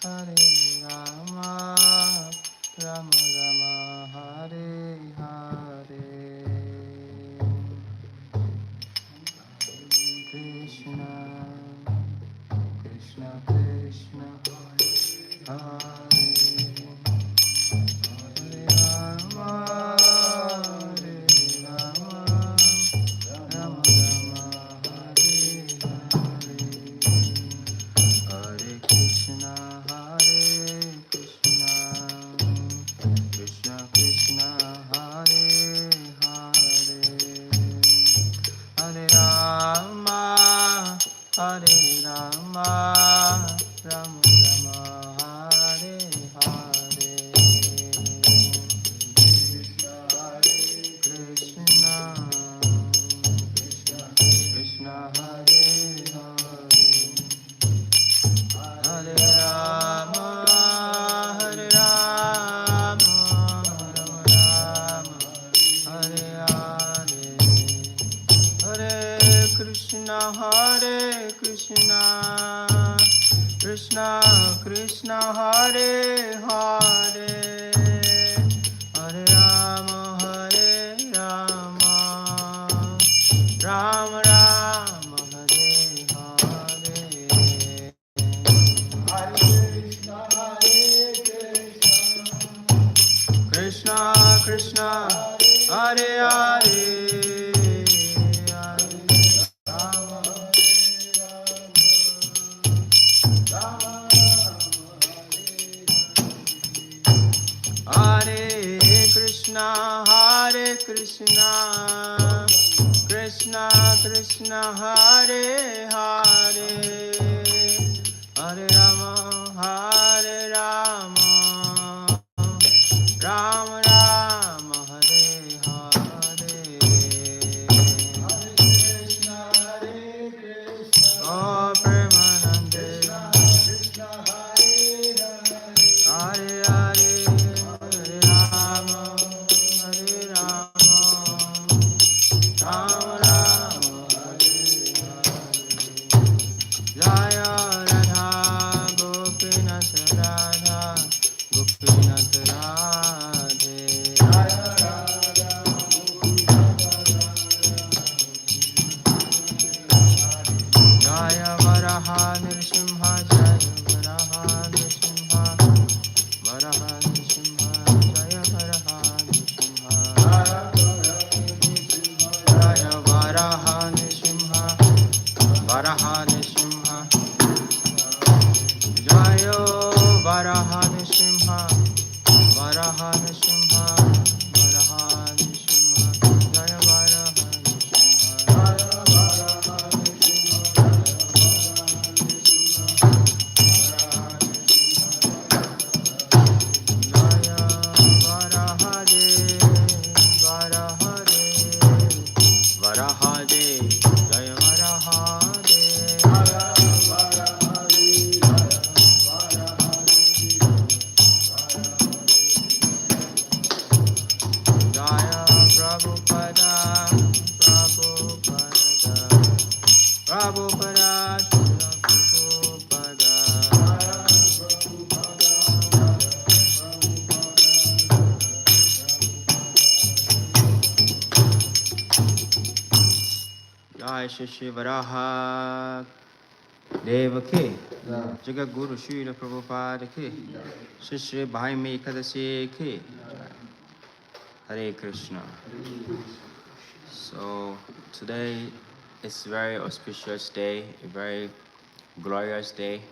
Hare Rama, Rama Rama, Hare Hare. Krishna, Krishna Krishna, Hare Hare Rama, Hare Rama, Rama Rama, Hare Hare. Hare Krishna, Krishna Krishna, Hare Hare, Hare Rama, Hare Rama, Rama Rama, Hare Hare. Krishna, Krishna, Hare Hare, Hare Rama, Hare Rama, Rama Rama, Hare Hare, Hare Krishna, Krishna Krishna, Hare Hare, Hare Rama, Rama Rama, Hare Hare. Krishna Krishna, Hare Hare, Hare Krishna, Krishna Krishna, Hare Hare, Hare Rama, Rama Rama, Hare Hare. Oh Premanande, Hare Hare, Hare Rama, Rama Rama, Hare Hare. Jaya Radha Gopinath Radha, Gopinath Radhe. Jaya Varaha Nrsimha, Jaya Varaha Nrsimha, Varaha Nrsimha, Jaya Varaha Nrsimha, Jaya Varaha Nrsimha, Varaha Nrsimha, Jaya Varaha Nrsimha, Varaha Nrsimha, Varaha Nrsimha, Jaya Varaha Varahade, Jaya Varahade, Jaya Prabhupada, Prabhupada, Srila Prabhupada. Jai Shri Varaha Deva Ki, Jagat Guru Srila Prabhupada Ki, Shri Bhaimi Ekadasi Ki. Hare Krishna. So today is a very auspicious day, a very glorious day.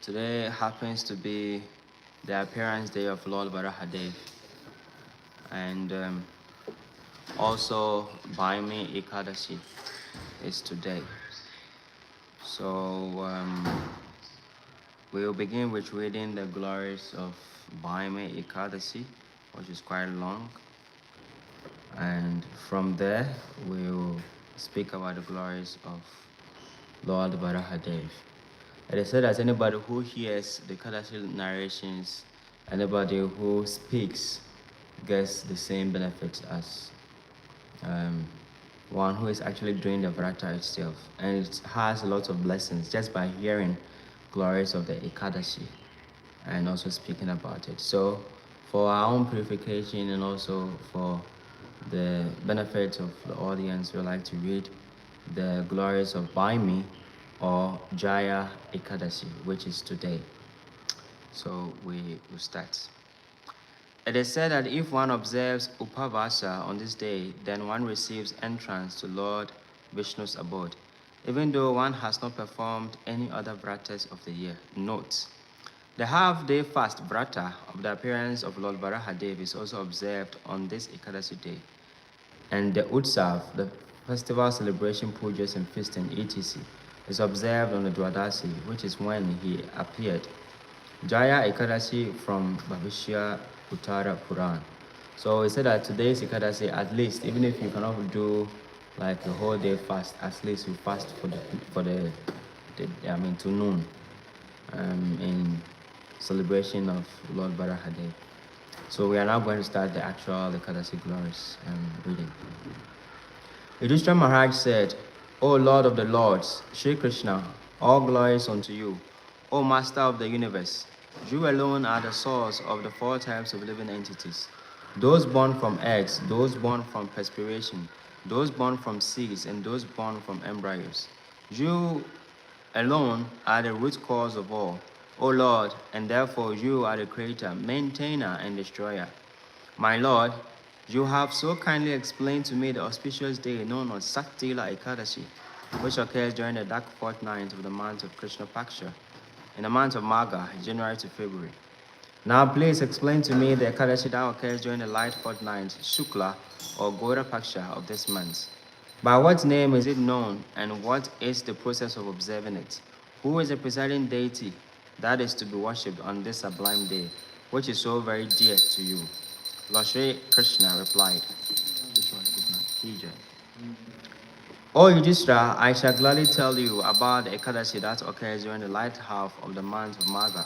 Today happens to be the appearance day of Lord Varahadev, and also Bhaimi Ekadasi is today. So we will begin with reading the glories of Bhaimi Ekadasi, which is quite long. And from there, we'll speak about the glories of Lord Varahadev. It is said that anybody who hears the Ekadasi narrations, anybody who speaks, gets the same benefits as one who is actually doing the Vrata itself. And it has a lot of blessings just by hearing glories of the Ekadasi, and also speaking about it. So for our own purification and also for the benefit of the audience, we like to read the glories of Bhaimi or Jaya Ekadasi, which is today. So we will start. It is said that if one observes Upavasa on this day, then one receives entrance to Lord Vishnu's abode, even though one has not performed any other vratas of the year. Note: the half-day fast vrata of the appearance of Lord Varahadev is also observed on this Ekadasi day. And the Utsav, the festival celebration, pujas and feasting, etc., is observed on the Dwadasi, which is when he appeared. Jaya Ekadasi from Bhavishya Uttara Puran. So he said that today's Ekadasi, at least, even if you cannot do like a whole day fast, at least you fast for the to noon, in celebration of Lord Barahadev. So we are now going to start the actual Ekadasi Glories reading. Yudhishthira Maharaj said, O Lord of the Lords, Sri Krishna, all glories unto you. O Master of the universe, you alone are the source of the four types of living entities. Those born from eggs, those born from perspiration, those born from seeds, and those born from embryos. You alone are the root cause of all, O Lord, and therefore you are the creator, maintainer, and destroyer. My Lord, you have so kindly explained to me the auspicious day known as Saktila Ekadashi, which occurs during the dark fortnight of the month of Krishna Paksha, in the month of Magha, January to February. Now please explain to me the Ekadashi that occurs during the light fortnight, Shukla, or Gora Paksha of this month. By what name is it known, and what is the process of observing it? Who is the presiding deity that is to be worshipped on this sublime day, which is so very dear to you? Lord Shri Krishna replied, O Yudhishthira, I shall gladly tell you about the Ekadasi that occurs during the light half of the month of Magha.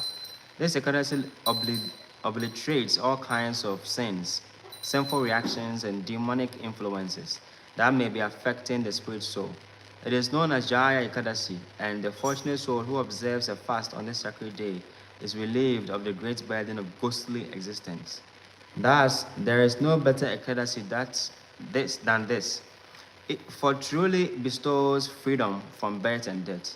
This Ekadasi obliterates all kinds of sins, sinful reactions, and demonic influences that may be affecting the spirit soul. It is known as Jaya Ekadasi, and the fortunate soul who observes a fast on this sacred day is relieved of the great burden of ghostly existence. Thus, there is no better Ekadasi than this. For truly bestows freedom from birth and death.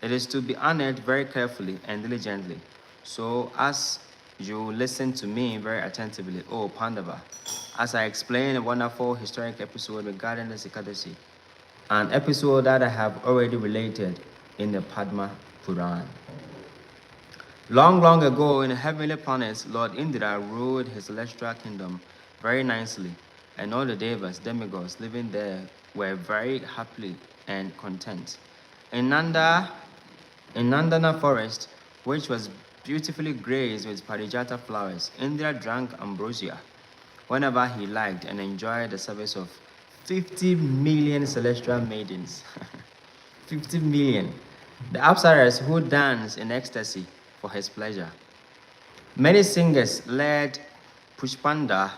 It is to be honored very carefully and diligently. So as you listen to me very attentively, O Pandava, as I explain a wonderful historic episode regarding the Ekadasi, an episode that I have already related in the Padma Puran. Long, long ago, in the heavenly planets, Lord Indra ruled his celestial kingdom very nicely, and all the devas, demigods living there were very happy and content. In Nandana forest, which was beautifully graced with parijata flowers, Indra drank ambrosia whenever he liked and enjoyed the service of 50 million celestial maidens. 50 million. The Apsaras who danced in ecstasy for his pleasure. Many singers led by Pushpanda,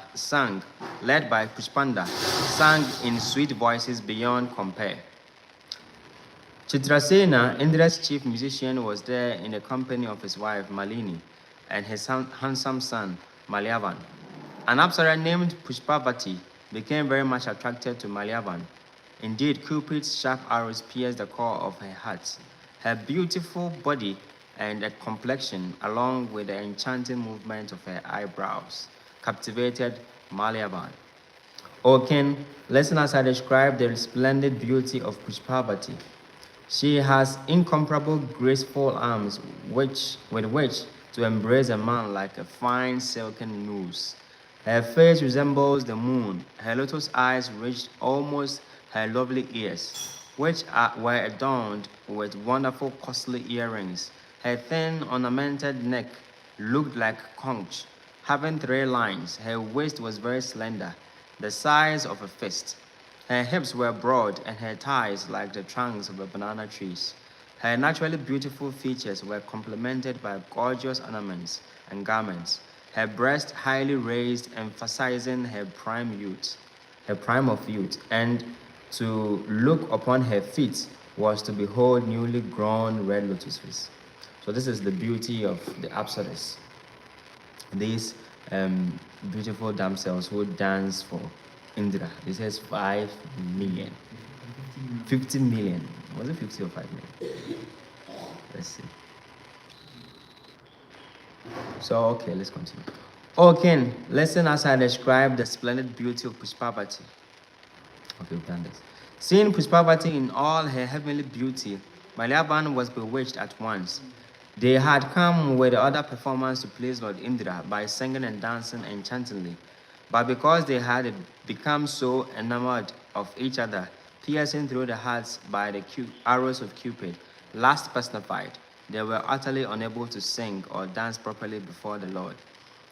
sang in sweet voices beyond compare. Chitrasena, Indra's chief musician, was there in the company of his wife Malini and his handsome son Malyavan. An Apsara named Pushpavati became very much attracted to Malyavan. Indeed, Cupid's sharp arrows pierced the core of her heart. Her beautiful body and complexion, along with the enchanting movement of her eyebrows, captivated Malyavan. O king, listen as I describe the splendid beauty of Pushpavati. She has incomparable graceful arms with which to embrace a man like a fine silken noose. Her face resembles the moon. Her lotus eyes reached almost her lovely ears, which were adorned with wonderful costly earrings. Her thin ornamented neck looked like conch, having 3 lines. Her waist was very slender, the size of a fist. Her hips were broad and her thighs like the trunks of banana trees. Her naturally beautiful features were complemented by gorgeous ornaments and garments. Her breast highly raised, emphasizing her prime of youth, and to look upon her feet was to behold newly grown red lotuses. So this is the beauty of the Apsaras. These beautiful damsels who dance for Indra. It says 5 million. 50 million. Was it 50 or 5 million? Let's see. So, okay, let's continue. O king, listen as I describe the splendid beauty of Pushpavati. Okay, we've done this. Seeing Pushpavati in all her heavenly beauty, Malyavan was bewitched at once. They had come with the other performers to please Lord Indra by singing and dancing enchantingly. But because they had become so enamored of each other, piercing through the hearts by the arrows of Cupid, last personified, they were utterly unable to sing or dance properly before the Lord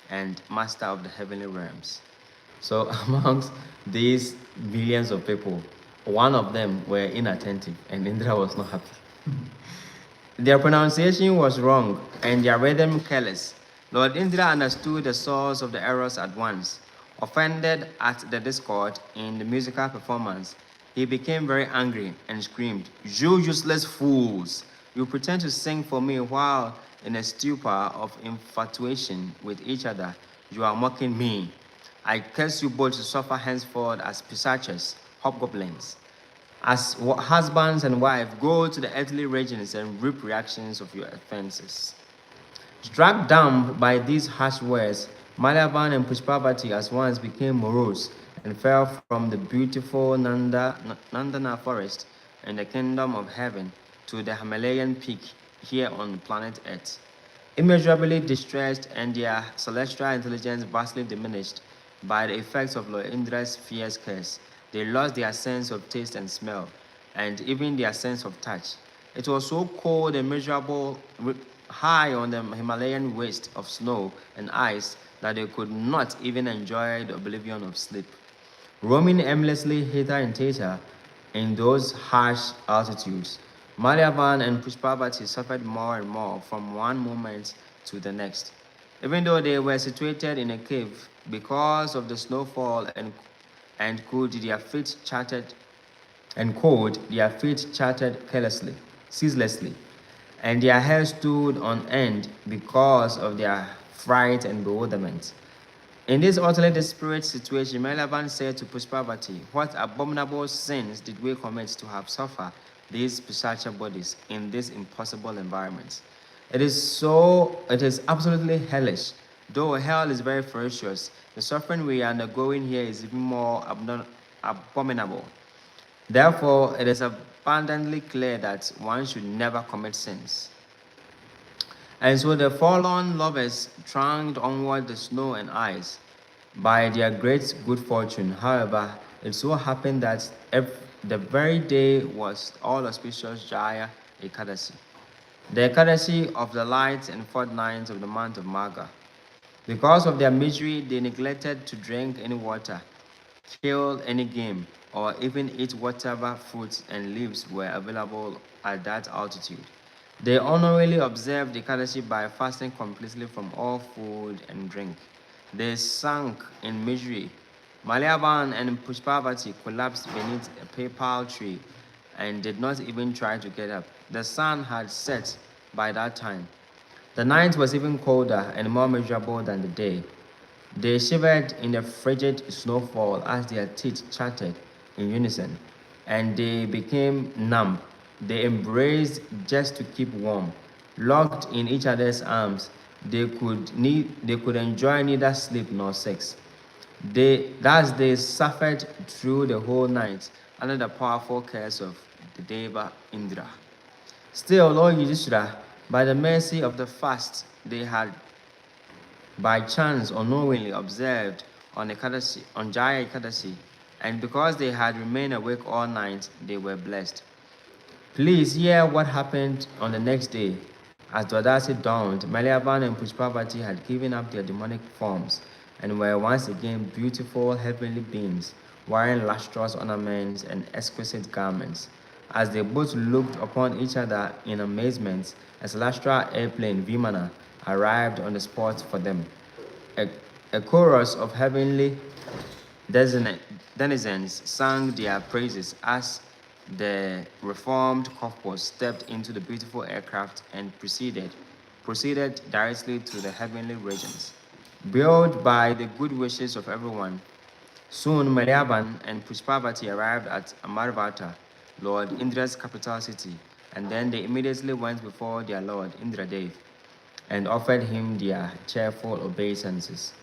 and Master of the heavenly realms. So amongst these millions of people, one of them were inattentive, and Indra was not happy. Their pronunciation was wrong, and their rhythm careless. Lord Indra understood the source of the errors at once. Offended at the discord in the musical performance, he became very angry and screamed, "You useless fools! You pretend to sing for me while in a stupor of infatuation with each other. You are mocking me. I curse you both to suffer henceforth as pisachas, hobgoblins. As husbands and wives, go to the earthly regions and reap reactions of your offenses." Struck dumb by these harsh words, Malyavan and Pushpavati at once became morose and fell from the beautiful Nandana forest in the kingdom of heaven to the Himalayan peak here on planet Earth. Immeasurably distressed and their celestial intelligence vastly diminished by the effects of Lord Indra's fierce curse, they lost their sense of taste and smell, and even their sense of touch. It was so cold and miserable, high on the Himalayan waste of snow and ice, that they could not even enjoy the oblivion of sleep. Roaming aimlessly hither and thither in those harsh altitudes, Malyavan and Pushpavati suffered more and more from one moment to the next. Even though they were situated in a cave, because of the snowfall and cold, their feet chattered carelessly, ceaselessly, and their hair stood on end because of their fright and bewilderment. In this utterly desperate situation, Melavan said to Pushpavati, "What abominable sins did we commit to have suffered these pisacha bodies in this impossible environment? It is absolutely hellish. Though hell is very ferocious, the suffering we are undergoing here is even more abominable. Therefore, it is abundantly clear that one should never commit sins." And so the forlorn lovers tramped onward the snow and ice. By their great good fortune, however, it so happened that the very day was all auspicious Jaya Ekadasi, the Ekadasi of the light and fortnight of the month of Magha. Because of their misery, they neglected to drink any water, kill any game, or even eat whatever fruits and leaves were available at that altitude. They honorably observed Ekadashi by fasting completely from all food and drink. They sank in misery. Malyavan and Pushpavati collapsed beneath a papal tree and did not even try to get up. The sun had set by that time. The night was even colder and more miserable than the day. They shivered in the frigid snowfall as their teeth chattered in unison, and they became numb. They embraced just to keep warm. Locked in each other's arms, they could enjoy neither sleep nor sex. Thus they suffered through the whole night under the powerful curse of the Deva Indra. Still, Lord Yudhishthira, by the mercy of the fast they had by chance unknowingly observed on Jaya Ekadasi, and because they had remained awake all night, they were blessed. Please hear what happened on the next day. As Dwadasi dawned, Malyavan and Pushpavati had given up their demonic forms and were once again beautiful heavenly beings, wearing lustrous ornaments and exquisite garments. As they both looked upon each other in amazement, a celestial airplane, Vimana, arrived on the spot for them. A chorus of heavenly denizens sang their praises as the reformed corpus stepped into the beautiful aircraft and proceeded directly to the heavenly regions. Buoyed by the good wishes of everyone, soon Malyavan and Pushpavati arrived at Amarvata, Lord Indra's capital city, and then they immediately went before their lord Indradev and offered him their cheerful obeisances.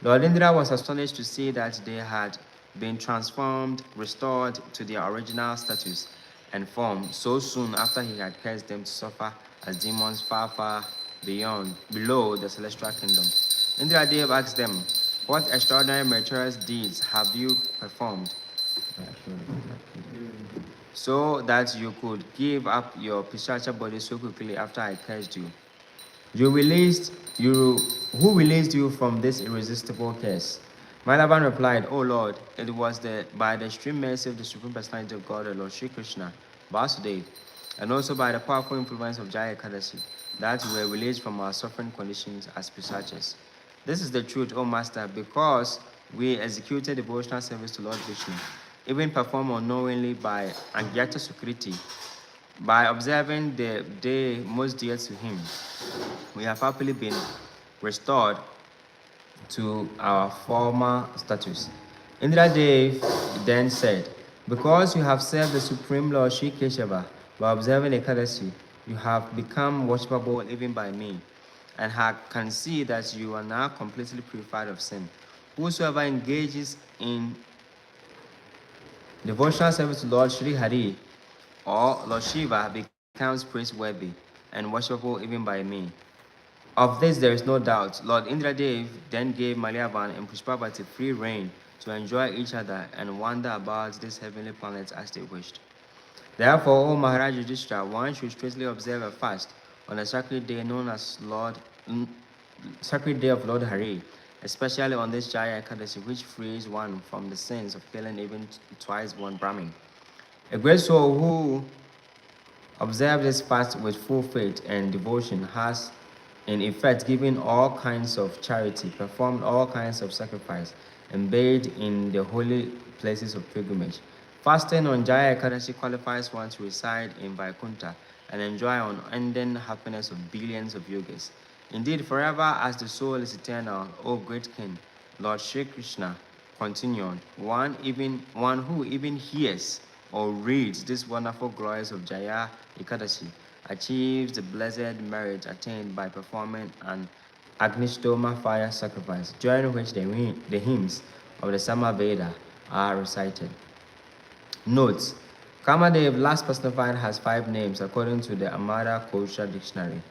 Lord Indra was astonished to see that they had been transformed, restored to their original status and form so soon after he had cursed them to suffer as demons far, far below the celestial kingdom. Indradev asked them, "What extraordinary meritorious deeds have you performed so that you could give up your Pishacha body so quickly after I cursed you? You released you Who released you from this irresistible curse?" Malavan replied, "O Lord, it was by the extreme mercy of the Supreme Personality of God, the Lord Sri Krishna, Vasudev, and also by the powerful influence of Jaya Ekadasi, that we were released from our suffering conditions as Pisachas. This is the truth, O Master, because we executed devotional service to Lord Vishnu, even performed unknowingly by Angyata Sukriti, by observing the day most dear to him. We have happily been restored to our former status." Indradev then said, "Because you have served the Supreme Lord Sri Keshava by observing Ekadasi, you have become worshipable even by me, and can see that you are now completely purified of sin. Whosoever engages in devotional service to Lord Sri Hari or Lord Shiva becomes praiseworthy and worshipable even by me. Of this there is no doubt." Lord Indradev then gave Malyavan and Pushpavati free rein to enjoy each other and wander about this heavenly planet as they wished. Therefore, O Maharaj Yudhishthira, one should strictly observe a fast on a sacred day known as Sacred Day of Lord Hari, especially on this Jaya Ekadasi, which frees one from the sins of killing even twice born Brahmin. A great soul who observes this fast with full faith and devotion has, in effect, given all kinds of charity, performed all kinds of sacrifice, and bathed in the holy places of pilgrimage. Fasting on Jaya Ekadasi qualifies one to reside in Vaikuntha and enjoy unending happiness of billions of yogis. Indeed, forever as the soul is eternal, O great King, Lord Sri Krishna, continued, one who even hears or reads these wonderful glories of Jaya Ekadasi achieves the blessed merit attained by performing an Agnishtoma fire sacrifice, during which the hymns of the Samaveda are recited. Note: Kamadev, last personified, has 5 names according to the Amara Kosha dictionary.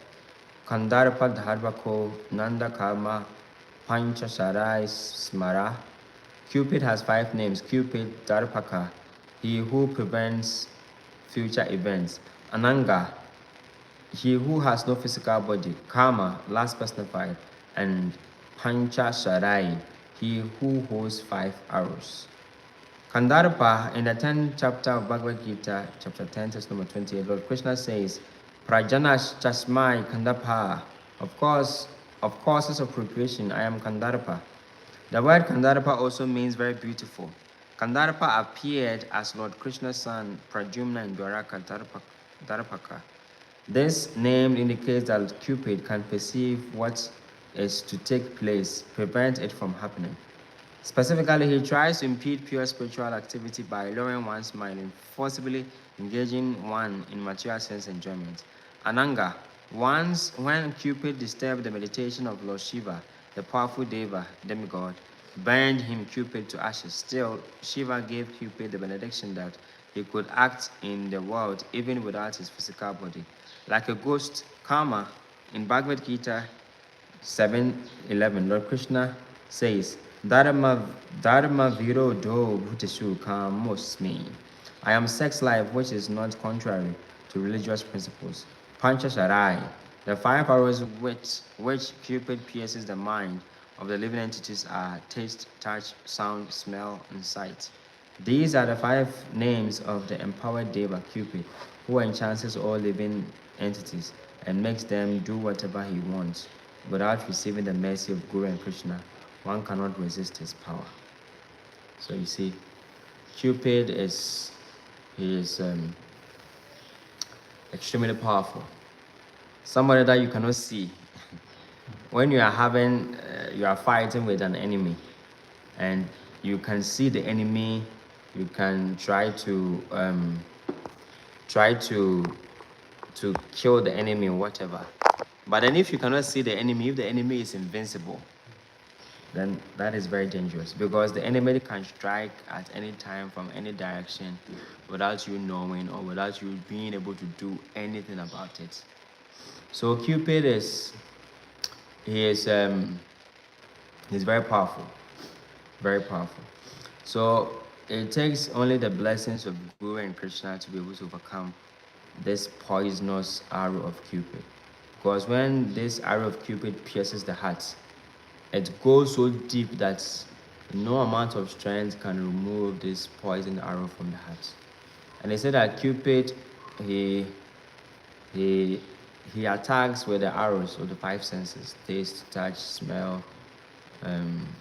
Kandarpa Dharvako Nanda Karma Panchasarai Smara. Cupid has 5 names. Cupid, Dharpaka, he who prevents future events. Ananga, he who has no physical body. Karma, last personified. And Panchasarai, he who holds 5 arrows. Kandarpa, in the 10th chapter of Bhagavad Gita, chapter 10, text number 28, Lord Krishna says, "Prajanash Chasmai Kandarpa." Of course, of causes of procreation, I am Kandarpa. The word Kandarpa also means very beautiful. Kandarpa appeared as Lord Krishna's son Pradyumna in Dwaraka, Dharpaka. This name indicates that Cupid can perceive what is to take place, prevent it from happening. Specifically, he tries to impede pure spiritual activity by lowering one's mind and forcibly engaging one in material sense enjoyment. Ananga, when Cupid disturbed the meditation of Lord Shiva, the powerful demigod, burned him Cupid to ashes. Still, Shiva gave Cupid the benediction that he could act in the world even without his physical body. Like a ghost, Karma, in Bhagavad Gita 7:11, Lord Krishna says, Dharma Viro Do Bhutishu Kamosmi. I am sex life which is not contrary to religious principles. Panchasarai, the 5 arrows with which Cupid pierces the mind of the living entities are taste, touch, sound, smell, and sight. These are the 5 names of the empowered Deva Cupid, who enchants all living entities and makes them do whatever he wants. Without receiving the mercy of Guru and Krishna, one cannot resist his power. So you see, Cupid is He is extremely powerful. Somebody that you cannot see. When you are fighting with an enemy, and you can see the enemy, you can try to kill the enemy or whatever. But then if you cannot see the enemy, if the enemy is invincible, then that is very dangerous, because the enemy can strike at any time from any direction without you knowing or without you being able to do anything about it. So Cupid is he's very powerful, very powerful. So it takes only the blessings of Guru and Krishna to be able to overcome this poisonous arrow of Cupid. Because when this arrow of Cupid pierces the heart, it goes so deep that no amount of strength can remove this poison arrow from the heart. And they say that Cupid, he attacks with the arrows of the five senses: taste, touch, smell,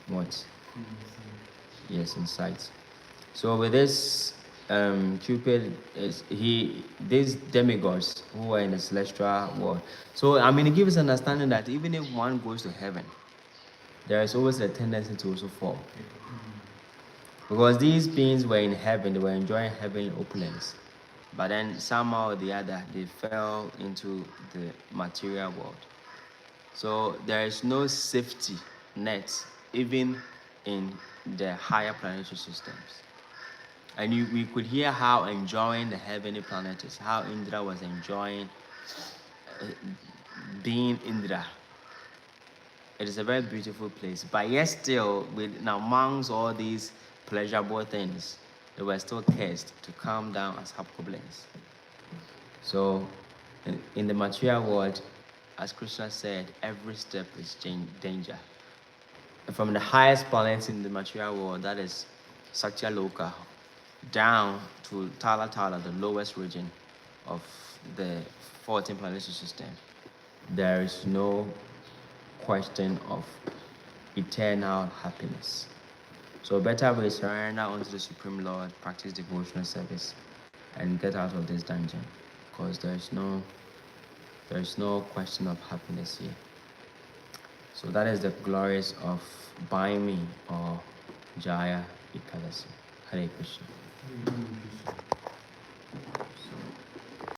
what? Yes, and sight. So with this, Cupid these demigods who are in the celestial world. So I mean, it gives us understanding that even if one goes to heaven, there is always a tendency to also fall. Because these beings were in heaven, they were enjoying heavenly opulence. But then somehow or the other, they fell into the material world. So there is no safety net, even in the higher planetary systems. And we could hear how enjoying the heavenly planet is, how Indra was enjoying being Indra. It is a very beautiful place, but yet still, amongst all these pleasurable things, they were still cursed to come down as hobgoblins. So, in the material world, as Krishna said, every step is danger. From the highest planet in the material world, that is Satyaloka, down to Tala Tala, the lowest region of the 14 planetary system, there is no question of eternal happiness. So better we surrender unto the Supreme Lord, practice devotional service, and get out of this dungeon, because there is no question of happiness here. So that is the glories of Bhaimi or Jaya Ekadasi. Hare Krishna.